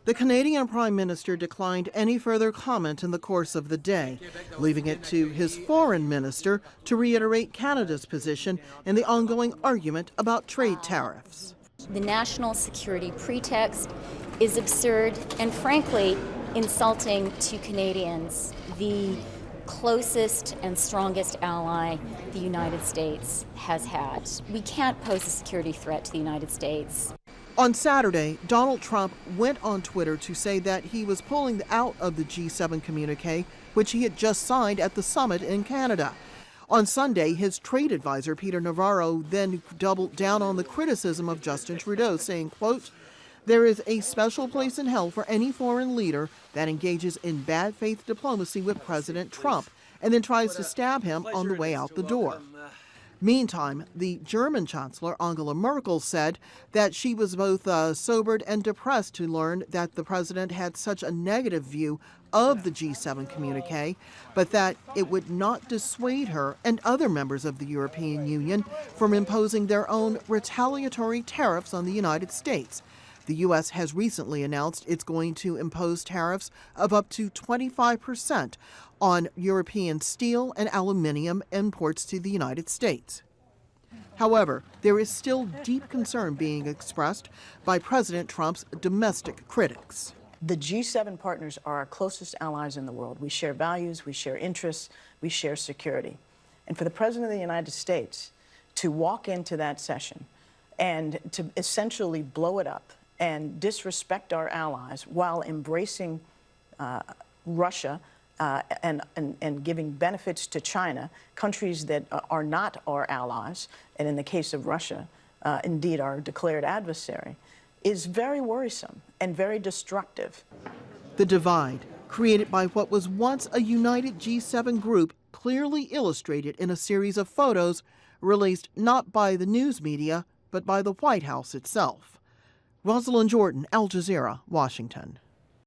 The Canadian Prime Minister declined any further comment in the course of the day, leaving it to his foreign minister to reiterate Canada's position in the ongoing argument about trade tariffs. The national security pretext is absurd and, frankly, insulting to Canadians, the closest and strongest ally the United States has had. We can't pose a security threat to the United States. On Saturday, Donald Trump went on Twitter to say that he was pulling out of the G7 communique, which he had just signed at the summit in Canada. On Sunday, his trade advisor, Peter Navarro, then doubled down on the criticism of Justin Trudeau, saying, quote, "There is a special place in hell for any foreign leader that engages in bad faith diplomacy with President Trump and then tries to stab him on the way out the door." Meantime, the German Chancellor Angela Merkel said that she was both sobered and depressed to learn that the president had such a negative view of the G7 communique, but that it would not dissuade her and other members of the European Union from imposing their own retaliatory tariffs on the United States. The U.S. has recently announced it's going to impose tariffs of up to 25% on European steel and aluminium imports to the United States. However, there is still deep concern being expressed by President Trump's domestic critics. The G7 partners are our closest allies in the world. We share values, we share interests, we share security. And for the President of the United States to walk into that session and to essentially blow it up and disrespect our allies while embracing Russia and giving benefits to China, countries that are not our allies, and in the case of Russia, indeed our declared adversary, is very worrisome and very destructive. The divide, created by what was once a united G7 group, clearly illustrated in a series of photos released not by the news media, but by the White House itself. Rosiland, Al Jazeera, Washington.